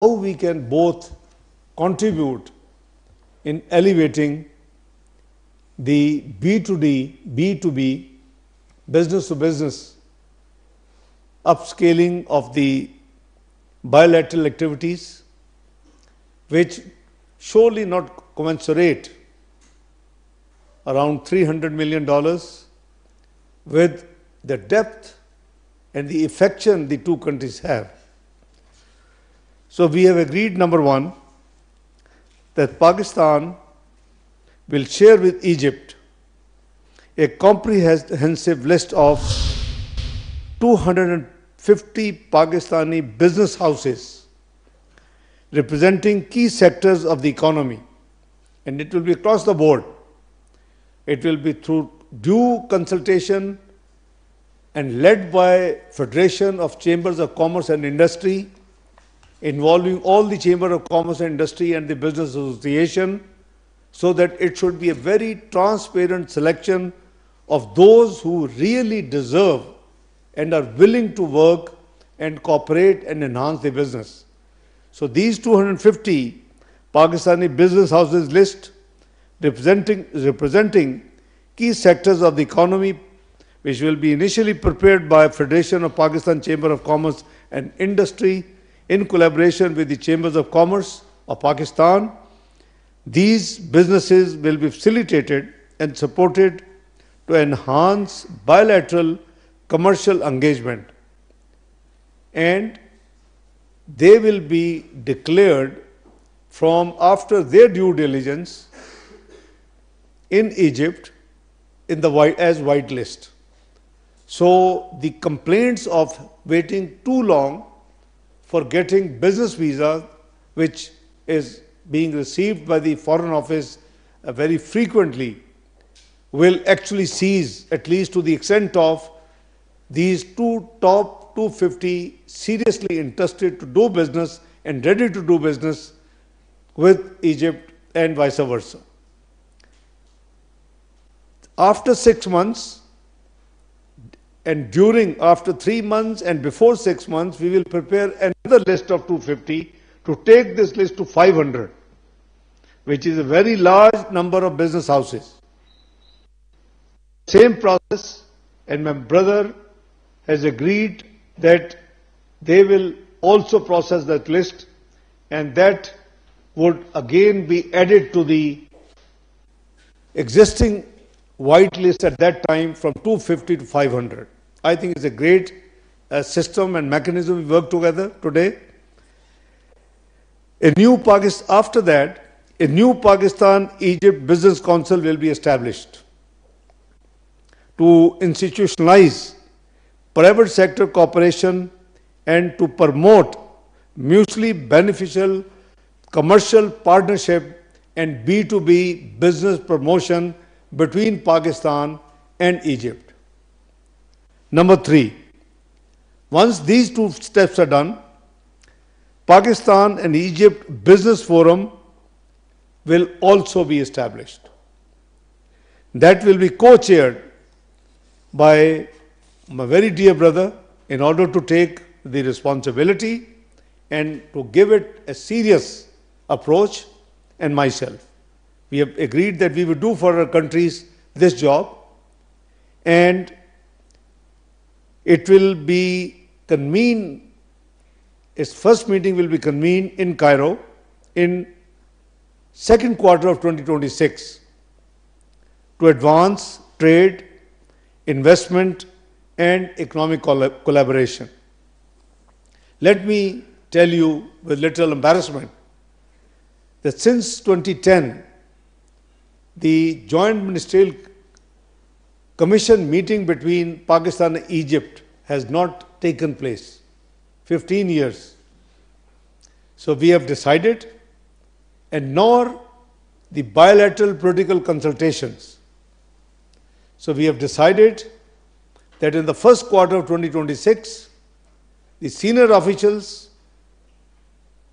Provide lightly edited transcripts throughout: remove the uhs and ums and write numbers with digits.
how we can both contribute in elevating the B2B, business to business, upscaling of the bilateral activities, which surely not commensurate around $300 million with the depth and the affection the two countries have. So we have agreed, number one, that Pakistan will share with Egypt a comprehensive list of 250 Pakistani business houses representing key sectors of the economy, and it will be across the board. It will be through due consultation and led by Federation of Chambers of Commerce and Industry, involving all the Chamber of Commerce and Industry and the Business Association, so that it should be a very transparent selection of those who really deserve and are willing to work and cooperate and enhance their business. So these 250 Pakistani business houses list representing key sectors of the economy, which will be initially prepared by Federation of Pakistan Chamber of Commerce and Industry in collaboration with the Chambers of Commerce of Pakistan. These businesses will be facilitated and supported to enhance bilateral commercial engagement, and they will be declared from after their due diligence in Egypt in the as white list. So the complaints of waiting too long for getting business visa, which is being received by the Foreign Office very frequently, will actually cease, at least to the extent of these top 250 seriously interested to do business and ready to do business with Egypt and vice versa. After 6 months, and after 3 months and before 6 months, we will prepare another list of 250 to take this list to 500, which is a very large number of business houses. Same process, and my brother has agreed that they will also process that list, and that would again be added to the existing white list at that time from 250 to 500. I think it's a great system and mechanism we work together today. After that, a new Pakistan-Egypt Business Council will be established to institutionalize private sector cooperation and to promote mutually beneficial commercial partnership and B2B business promotion between Pakistan and Egypt. Number 3, once these two steps are done, Pakistan and Egypt Business Forum will also be established. That will be co-chaired by my very dear brother, in order to take the responsibility and to give it a serious approach, and myself. We have agreed that we will do for our countries this job, and it will be convened, its first meeting will be convened in Cairo in second quarter of 2026 to advance trade, investment and economic collaboration. Let me tell you with little embarrassment that since 2010, the Joint Ministerial Commission meeting between Pakistan and Egypt has not taken place. 15 years. So we have decided, and nor the bilateral political consultations. So we have decided that in the first quarter of 2026, the senior officials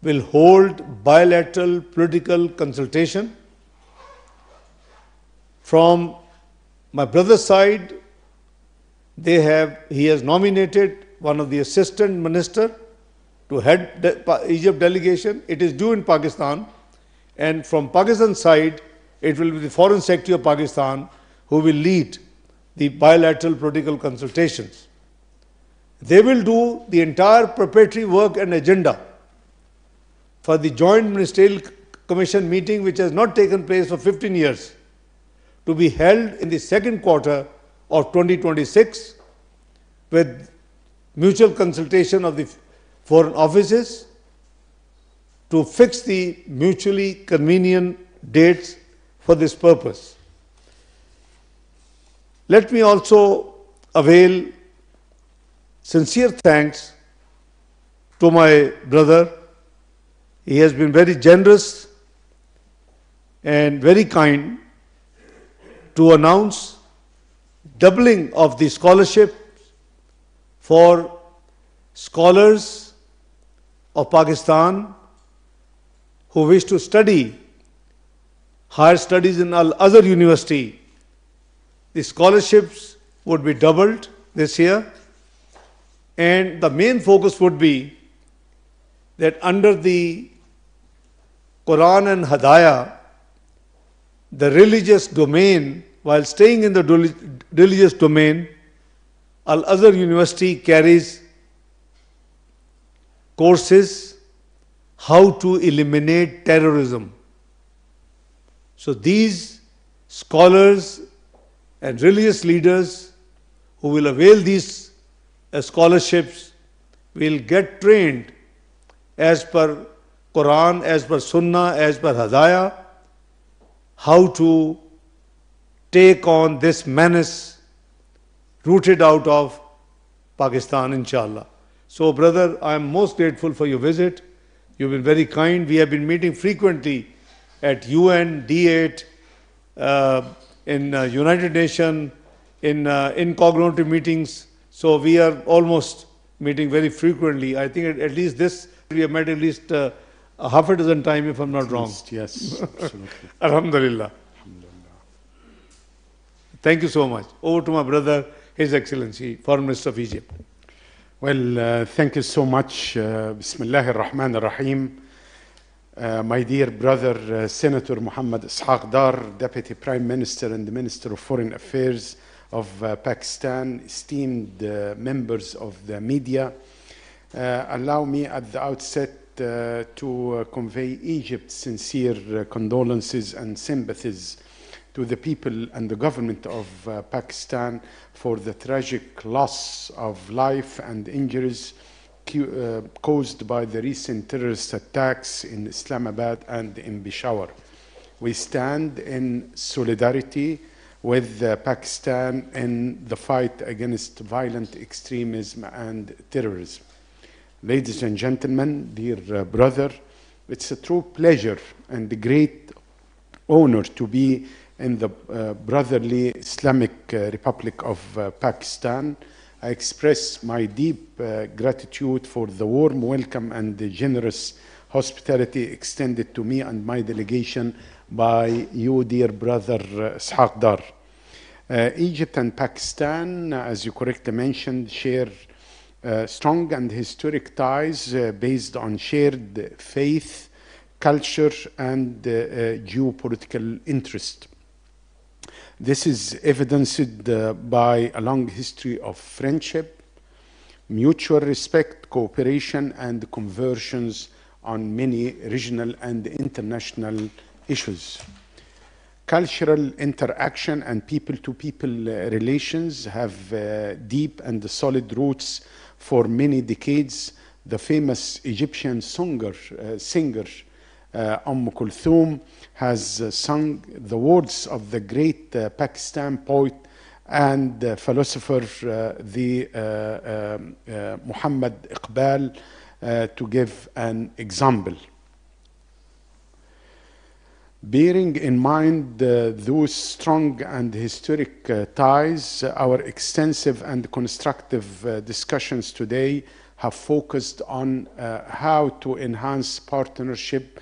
will hold bilateral political consultation. From my brother's side, he has nominated one of the assistant minister to head the Egypt delegation. It is due in Pakistan, and from Pakistan side, it will be the Foreign Secretary of Pakistan who will lead the bilateral political consultations. They will do the entire preparatory work and agenda for the Joint Ministerial Commission meeting, which has not taken place for 15 years, to be held in the second quarter of 2026 with mutual consultation of the foreign offices to fix the mutually convenient dates for this purpose. Let me also avail sincere thanks to my brother. He has been very generous and very kind to announce doubling of the scholarship for scholars of Pakistan who wish to study higher studies in Al-Azhar University. The scholarships would be doubled this year, and the main focus would be that under the Quran and Hadaya, the religious domain, while staying in the religious domain, Al-Azhar University carries courses how to eliminate terrorism. So these scholars and religious leaders who will avail these scholarships will get trained as per Quran, as per Sunnah, as per Hadaya, how to take on this menace rooted out of Pakistan, inshallah. So, brother, I am most grateful for your visit. You've been very kind. We have been meeting frequently at UN, D8, in United Nations, in incognito meetings. So we are almost meeting very frequently. I think at least this, we have met at least a half a dozen times, if I'm not wrong. Yes, absolutely. Alhamdulillah. Thank you so much. Over to my brother, His Excellency, Foreign Minister of Egypt. Well, thank you so much. Bismillah ar-Rahman ar-Rahim. My dear brother, Senator Muhammad Ishaq Dar, Deputy Prime Minister and the Minister of Foreign Affairs of Pakistan, esteemed members of the media, allow me at the outset to convey Egypt's sincere condolences and sympathies to the people and the government of Pakistan for the tragic loss of life and injuries caused by the recent terrorist attacks in Islamabad and in Peshawar. We stand in solidarity with Pakistan in the fight against violent extremism and terrorism. Ladies and gentlemen, dear brother, it's a true pleasure and a great honor to be in the brotherly Islamic Republic of Pakistan. I express my deep gratitude for the warm welcome and the generous hospitality extended to me and my delegation by you, dear brother Ishaq Dar. Egypt and Pakistan, as you correctly mentioned, share strong and historic ties based on shared faith, culture, and geopolitical interest. This is evidenced by a long history of friendship, mutual respect, cooperation, and conversions on many regional and international issues. Cultural interaction and people-to-people relations have deep and solid roots for many decades. The famous Egyptian singer Kulthum has sung the words of the great Pakistan poet and philosopher Muhammad Iqbal to give an example. Bearing in mind those strong and historic ties, our extensive and constructive discussions today have focused on how to enhance partnership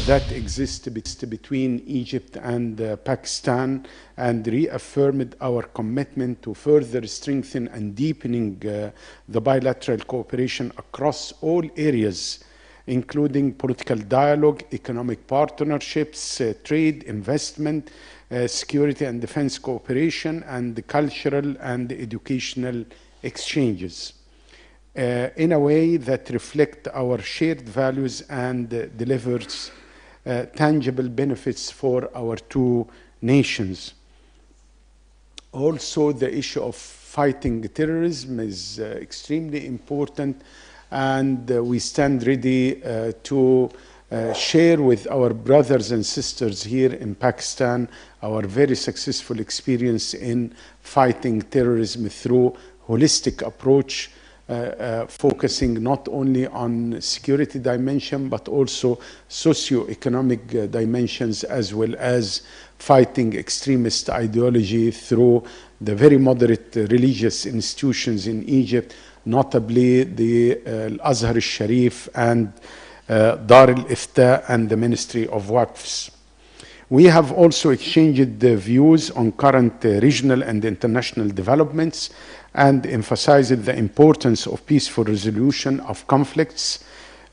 that exists between Egypt and Pakistan, and reaffirmed our commitment to further strengthen and deepening the bilateral cooperation across all areas, including political dialogue, economic partnerships, trade, investment, security and defense cooperation, and cultural and educational exchanges. In a way that reflect our shared values and delivers tangible benefits for our two nations. Also, the issue of fighting terrorism is extremely important, and we stand ready to share with our brothers and sisters here in Pakistan our very successful experience in fighting terrorism through holistic approach, focusing not only on security dimension but also socio-economic dimensions, as well as fighting extremist ideology through the very moderate religious institutions in Egypt, notably the Al-Azhar al-Sharif and Dar al-Ifta and the Ministry of Waqfs. We have also exchanged views on current regional and international developments and emphasized the importance of peaceful resolution of conflicts,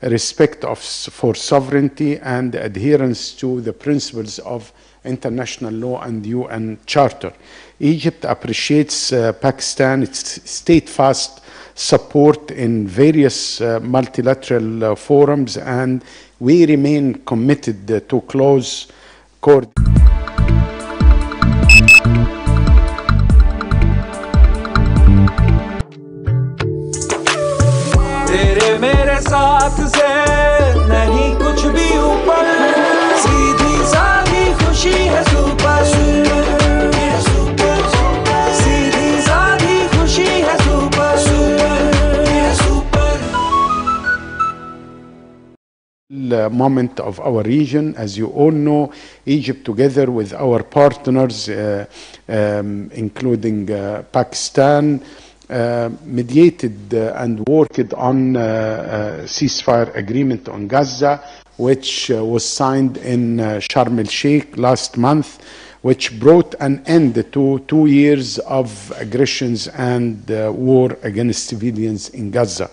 respect for sovereignty, and adherence to the principles of international law and UN Charter. Egypt appreciates Pakistan's steadfast support in various multilateral forums, and we remain committed to close coordination. तेरे मेरे साथ से नहीं कुछ भी ऊपर, सीधी सादी खुशी है सुपर, सीधी सादी खुशी है super, moment of our region. As you all know, Egypt, together with our partners, including Pakistan, mediated and worked on a ceasefire agreement on Gaza, which was signed in Sharm el-Sheikh last month, which brought an end to 2 years of aggressions and war against civilians in Gaza.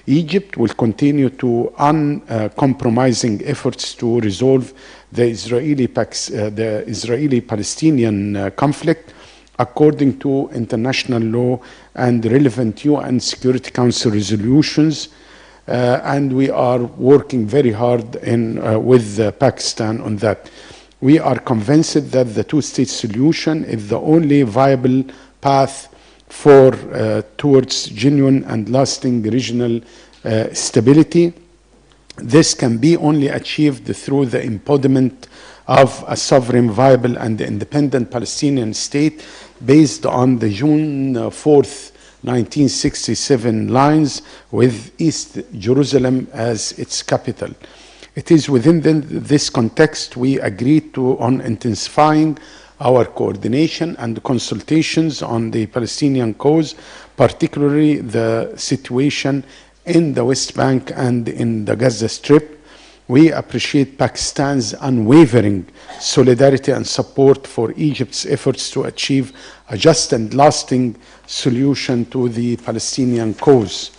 Egypt will continue to uncompromising efforts to resolve the Israeli-Palestinian conflict according to international law and relevant UN Security Council resolutions, and we are working very hard with Pakistan on that. We are convinced that the two-state solution is the only viable path towards genuine and lasting regional stability. This can be only achieved through the embodiment of a sovereign, viable, and independent Palestinian state based on the June 4th, 1967 lines, with East Jerusalem as its capital. It is within this context we agreed on intensifying our coordination and consultations on the Palestinian cause, particularly the situation in the West Bank and in the Gaza Strip. We appreciate Pakistan's unwavering solidarity and support for Egypt's efforts to achieve a just and lasting solution to the Palestinian cause.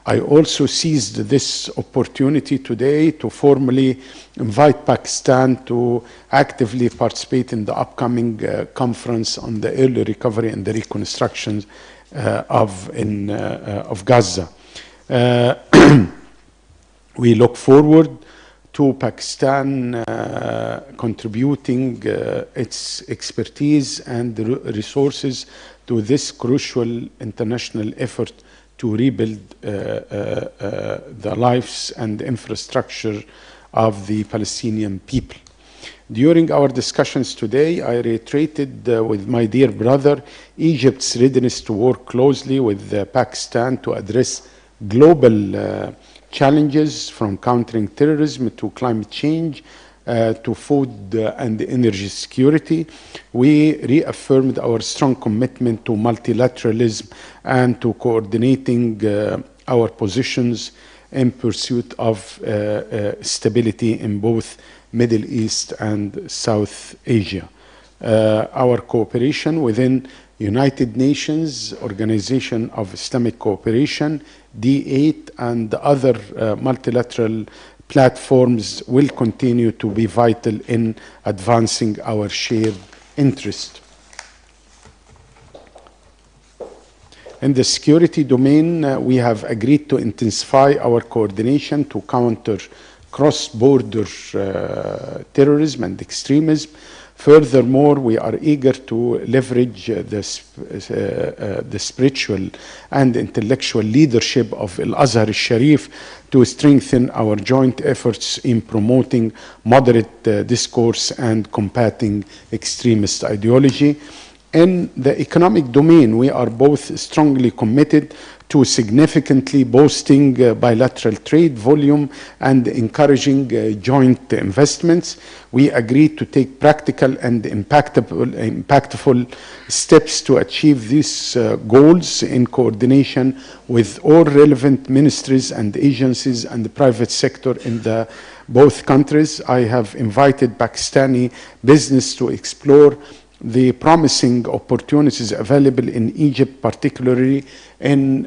I also seized this opportunity today to formally invite Pakistan to actively participate in the upcoming conference on the early recovery and the reconstruction of Gaza. We look forward to Pakistan contributing its expertise and resources to this crucial international effort to rebuild the lives and infrastructure of the Palestinian people. During our discussions today, I reiterated with my dear brother Egypt's readiness to work closely with Pakistan to address global challenges, from countering terrorism to climate change to food and energy security. We reaffirmed our strong commitment to multilateralism and to coordinating our positions in pursuit of stability in both Middle East and South Asia. Our cooperation within United Nations, Organization of Islamic Cooperation, D8, and other multilateral platforms will continue to be vital in advancing our shared interest. In the security domain, we have agreed to intensify our coordination to counter cross-border terrorism and extremism. Furthermore, we are eager to leverage the spiritual and intellectual leadership of Al-Azhar al-Sharif to strengthen our joint efforts in promoting moderate discourse and combating extremist ideology. In the economic domain, we are both strongly committed to significantly boosting bilateral trade volume and encouraging joint investments. We agreed to take practical and impactful steps to achieve these goals in coordination with all relevant ministries and agencies and the private sector in both countries. I have invited Pakistani business to explore the promising opportunities available in Egypt, particularly in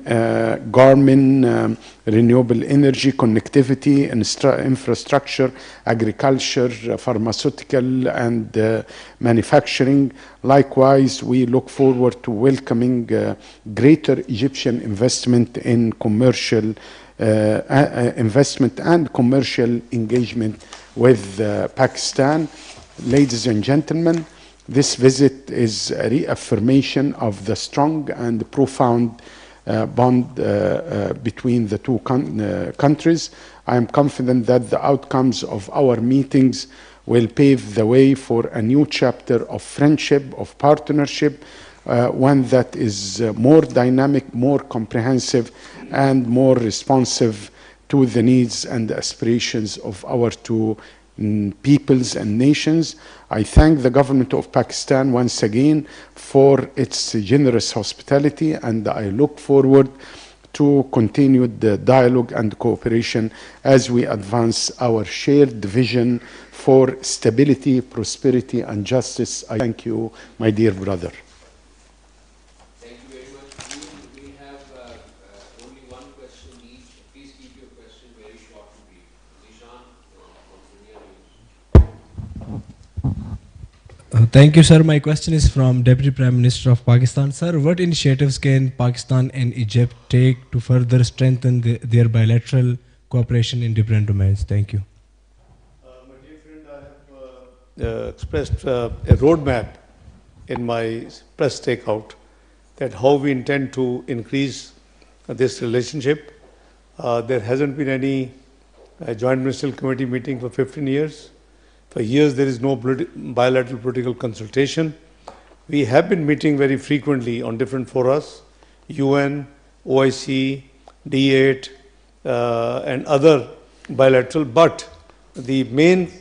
garment, renewable energy, connectivity, infrastructure, agriculture, pharmaceutical, and manufacturing. Likewise, we look forward to welcoming greater Egyptian investment in commercial investment and commercial engagement with Pakistan. Ladies and gentlemen, this visit is a reaffirmation of the strong and profound bond between the two countries. I am confident that the outcomes of our meetings will pave the way for a new chapter of friendship, of partnership, one that is more dynamic, more comprehensive, and more responsive to the needs and aspirations of our two peoples and nations. I thank the government of Pakistan once again for its generous hospitality, and I look forward to continued dialogue and cooperation as we advance our shared vision for stability, prosperity, and justice. I thank you, my dear brother. Thank you very much. We have only one question each. Please keep your question very short and brief. Ishaq from Dunia News. Thank you, sir. My question is from Deputy Prime Minister of Pakistan. Sir, what initiatives can Pakistan and Egypt take to further strengthen their bilateral cooperation in different domains? Thank you. My dear friend, I have expressed a roadmap in my press takeout that how we intend to increase this relationship. There hasn't been any joint ministerial committee meeting for 15 years. For years, there is no bilateral political consultation. We have been meeting very frequently on different forums, UN, OIC, D8, and other bilateral, but the main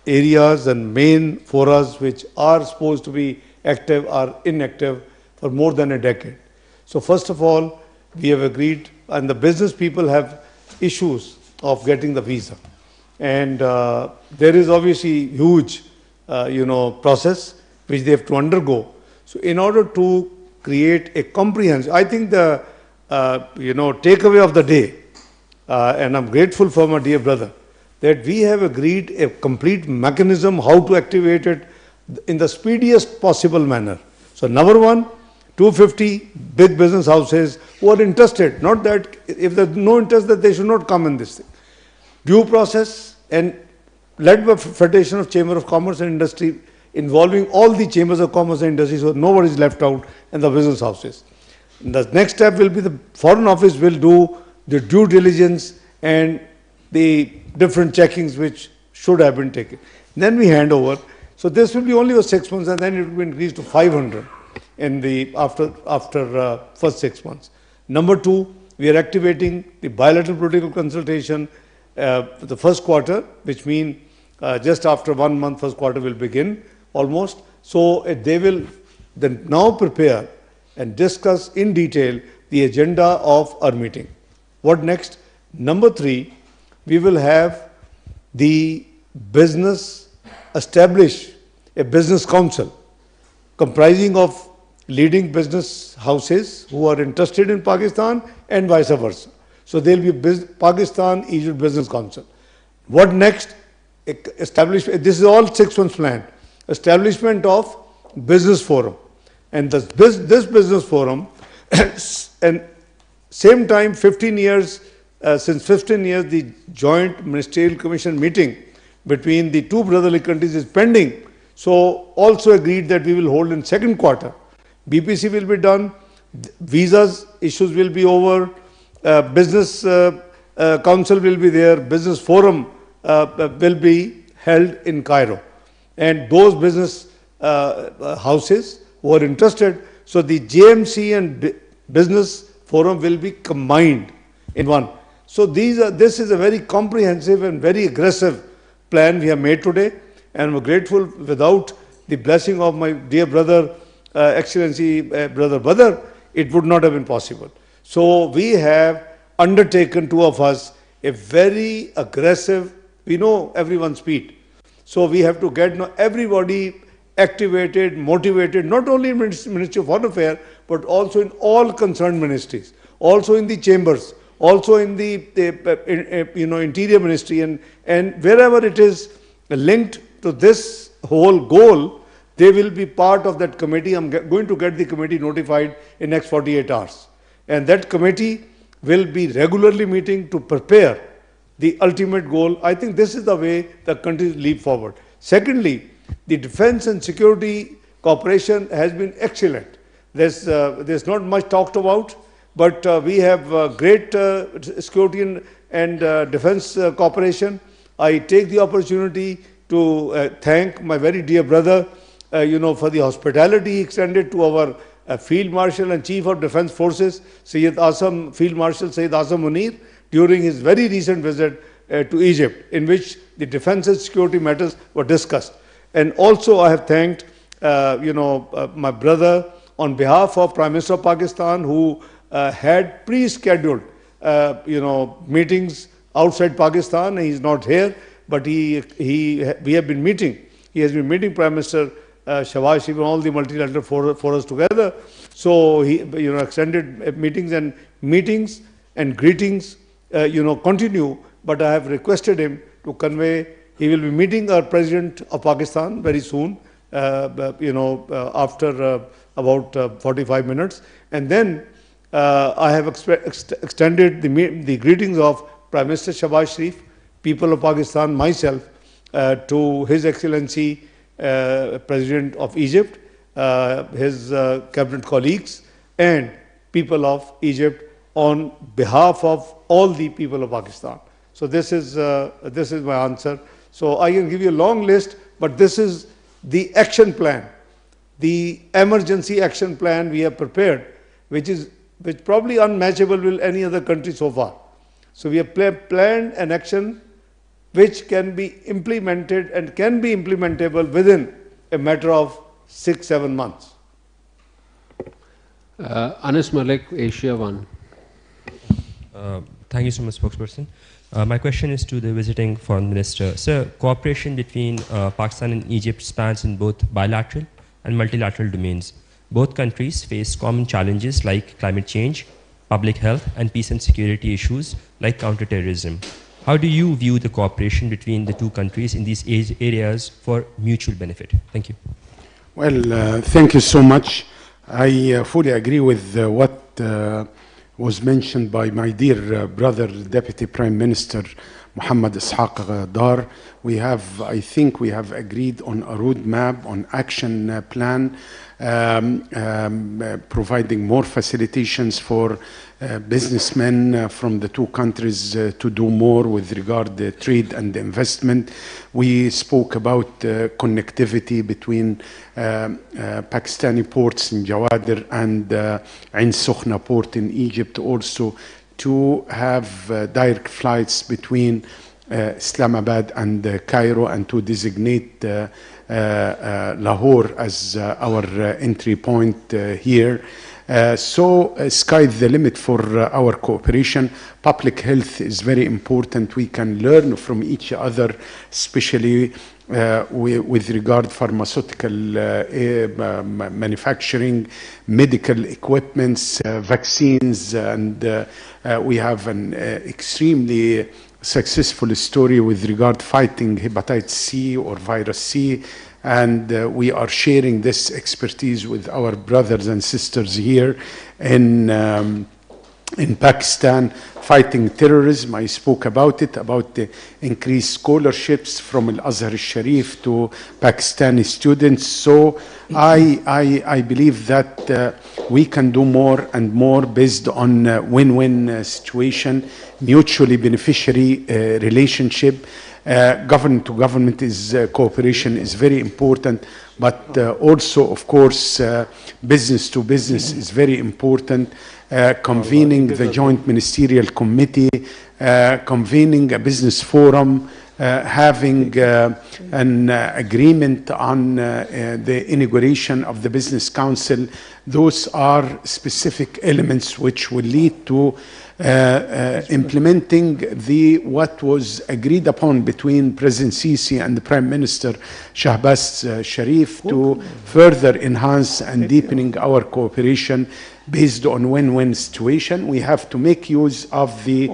areas and main forums which are supposed to be active are inactive for more than a decade. So first of all, we have agreed, and the business people have issues of getting the visa. And there is obviously huge, process which they have to undergo. So in order to create a comprehensive, I think the, takeaway of the day, and I'm grateful for my dear brother, that we have agreed a complete mechanism how to activate it in the speediest possible manner. So number one, 250 big business houses who are interested, not that if there's no interest that they should not come in this thing. Due process and led by Federation of Chamber of Commerce and Industry, involving all the chambers of commerce and industry, so nobody is left out, and the business houses. And the next step will be the Foreign Office will do the due diligence and the different checkings which should have been taken. Then we hand over. So this will be only for 6 months, and then it will be increased to 500 in the after first 6 months. Number two, we are activating the bilateral political consultation the first quarter, which means just after 1 month, first quarter will begin almost. So they will then now prepare and discuss in detail the agenda of our meeting. What next? Number three, we will have the business establish a business council comprising of leading business houses who are interested in Pakistan and vice versa. So there will be a Pakistan-Egypt Business Council. What next? Establishment. This is all 6 months plan. Establishment of business forum, and this business forum, and same time 15 years. Since 15 years, the Joint Ministerial Commission meeting between the two brotherly countries is pending. So also agreed that we will hold in second quarter. BPC will be done, visas issues will be over, business council will be there, business forum will be held in Cairo. And those business houses who are interested, so the JMC and business forum will be combined in one. So this is a very comprehensive and very aggressive plan we have made today, and I'm grateful. Without the blessing of my dear brother, Excellency Brother Badr, it would not have been possible. So we have undertaken, two of us, a very aggressive, we know everyone's speed. So we have to get everybody activated, motivated, not only in Ministry of Foreign Affairs, but also in all concerned ministries, also in the chambers, also in the Interior Ministry, and wherever it is linked to this whole goal, they will be part of that committee. I'm going to get the committee notified in next 48 hours. And that committee will be regularly meeting to prepare the ultimate goal. I think this is the way the country leap forward. Secondly, the defense and security cooperation has been excellent. There's not much talked about, but we have great security and defense cooperation. I take the opportunity to thank my very dear brother, for the hospitality extended to our Field Marshal and Chief of Defense Forces, Field Marshal Sayyid Asam Munir, during his very recent visit to Egypt, in which the defense and security matters were discussed. And also I have thanked, my brother on behalf of Prime Minister of Pakistan, who had pre-scheduled, meetings outside Pakistan. He is not here, but we have been meeting. He has been meeting Prime Minister Shahbaz Sharif and all the multilateral forums together. So he, extended meetings and greetings, continue. But I have requested him to convey. He will be meeting our President of Pakistan very soon, after about 45 minutes. And then I have extended the greetings of Prime Minister Shahbaz Sharif, people of Pakistan, myself, to His Excellency President of Egypt, his cabinet colleagues, and people of Egypt on behalf of all the people of Pakistan. So this is my answer. So I can give you a long list, but this is the action plan, the emergency action plan we have prepared, which probably unmatchable with any other country so far. So we have planned an action which can be implemented and can be implementable within a matter of 6-7 months. Anas Malik, Asia 1. Thank you so much, spokesperson. My question is to the visiting foreign minister. Sir, cooperation between Pakistan and Egypt spans in both bilateral and multilateral domains. Both countries face common challenges like climate change, public health, and peace and security issues like counterterrorism. How do you view the cooperation between the two countries in these areas for mutual benefit? Thank you. Well, thank you so much. I fully agree with what was mentioned by my dear brother, Deputy Prime Minister Muhammad Ishaq Dar. I think we have agreed on a roadmap, on action plan, providing more facilitations for businessmen from the two countries to do more with regard to trade and investment. We spoke about connectivity between Pakistani ports in Jawadir and Ain Sokhna port in Egypt, also to have direct flights between Islamabad and Cairo, and to designate Lahore as our entry point here. Sky's the limit for our cooperation. Public health is very important. We can learn from each other, especially with regard pharmaceutical manufacturing, medical equipments, vaccines, and we have an extremely successful story with regard fighting hepatitis C or virus C, and we are sharing this expertise with our brothers and sisters here in Pakistan, fighting terrorism. I spoke about it, about the increased scholarships from Al-Azhar al-Sharif to Pakistani students. So I believe that we can do more and more based on win-win situation, mutually beneficiary relationship. Government to government cooperation is very important, but also, of course, business to business is very important. Convening the Joint Ministerial Committee, convening a business forum, having an agreement on the inauguration of the Business Council. Those are specific elements which will lead to implementing what was agreed upon between President Sisi and the Prime Minister Shahbaz Sharif to further enhance and deepening our cooperation based on win-win situation. We have to make use of the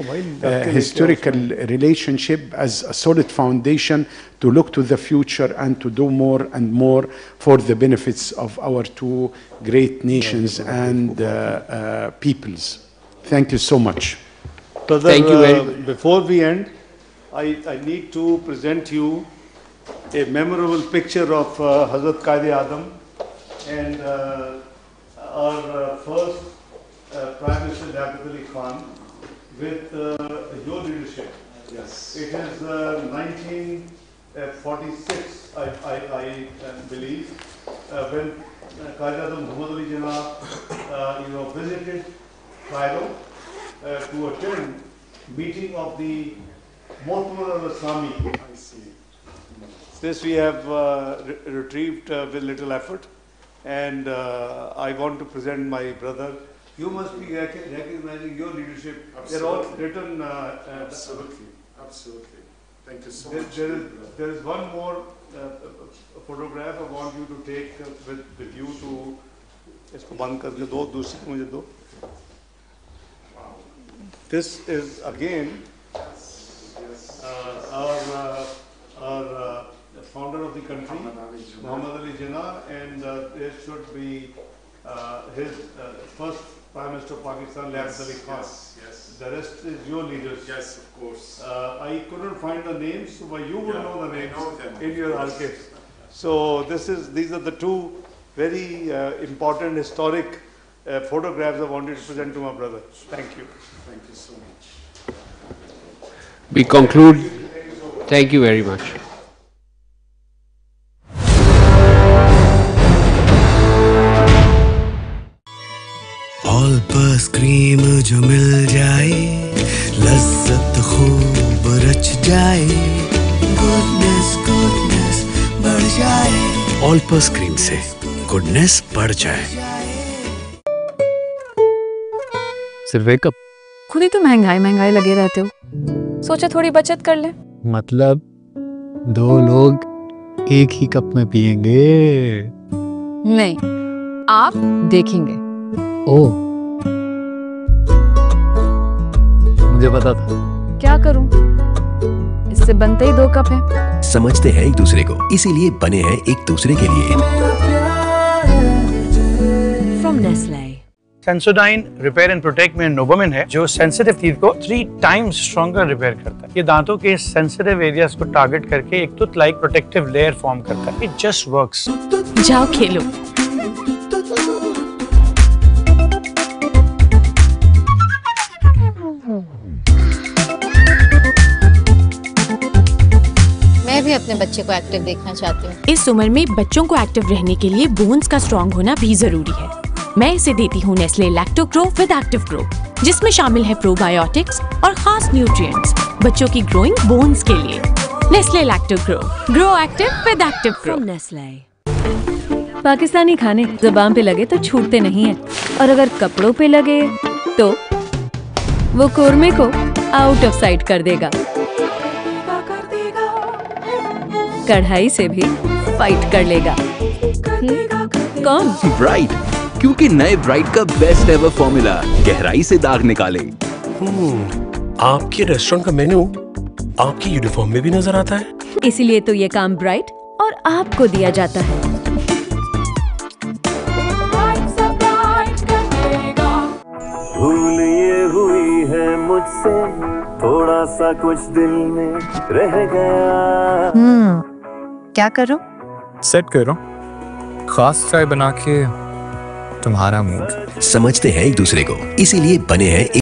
historical relationship as a solid foundation to look to the future and to do more and more for the benefits of our two great nations and peoples. Thank you so much. Brother, Thank you very much. Before we end, I need to present you a memorable picture of Hazrat Qaid-e-Azam and our first Prime Minister Liaqat Ali Khan with your leadership. Yes. It is 1946, I believe, when Qaid-e-Azam Muhammad Ali Jinnah, visited Cairo to attend meeting of the Mu'tamar al-Islami. I see. This we have retrieved with little effort, and I want to present my brother. You must be recognizing your leadership. They're all written. Absolutely. Thank you so much. There is one more photograph I want you to take with you to. इसको बंद करके दो, दूसरी मुझे दो. This is again our founder of the country, Muhammad Ali Jinnah, and this should be his first Prime Minister of Pakistan, Liaqat Ali Khan. Yes. The rest is your leaders. Yes, of course. I couldn't find the names, but you would know the names them. in your archives. So these are the two very important historic photographs I wanted to present to my brother. Thank you. Thank you so much. We conclude. Thank you very much. All purse cream जो मिल जाए, लज्जत खूब रच जाए, goodness goodness बढ़ जाए। All purse cream से goodness बढ़ जाए। सिर्फ एक कप? खुद ही तो महंगाई लगे रहते हो, सोचा थोड़ी बचत कर ले। मतलब 2 लोग एक ही कप में पिएंगे? नहीं, आप देखेंगे। ओह, मुझे पता था। क्या करूं? इससे बनते ही 2 कप हैं। समझते हैं एक दूसरे को, इसीलिए बने हैं एक दूसरे के लिए। From Nestle. Sensodyne repair and protect में नोवोमिन है जो सेंसिटिव टीथ को 3 टाइम्स स्ट्रॉन्गर रिपेयर करता है। ये दांतों के सेंसिटिव एरियाज को टारगेट करके एक tooth like protective layer form करता है। It just works. जाओ खेलो। मैं भी अपने बच्चे को एक्टिव देखना चाहती हूँ। इस उम्र में बच्चों को एक्टिव रहने के लिए बोन्स का स्ट्रॉन्ग होना भी जरूरी है। मैं इसे देती हूँ Nestle lacto grow with active grow, जिसमें शामिल है प्रोबायोटिक्स और खास न्यूट्रिएंट्स बच्चों की ग्रोइंग बोन्स के लिए। Nestle lacto grow active with active grow. Nestle. Pakistani खाने ज़ुबान पे लगे तो छूटते नहीं है। और अगर कपड़ों पे लगे तो वो कोरमे को आउट ऑफ साइट कर देगा। कढ़ाई से भी फाइट कर लेगा। कौन? ब्राइट, क्योंकि नए ब्राइट का बेस्ट एवर फॉर्मूला गहराई से दाग निकाले। आपके रेस्टोरेंट का मेन्यू आपकी यूनिफॉर्म में भी नजर आता है। इसीलिए तो ये काम ब्राइट और आपको दिया जाता है। भूल ये हुई है मुझसे, थोड़ा सा कुछ दिल में रह गया। क्या करो? सेट करो खास चाय बना के तुम्हारा मूड। समझते हैं एक दूसरे को, इसीलिए बने हैं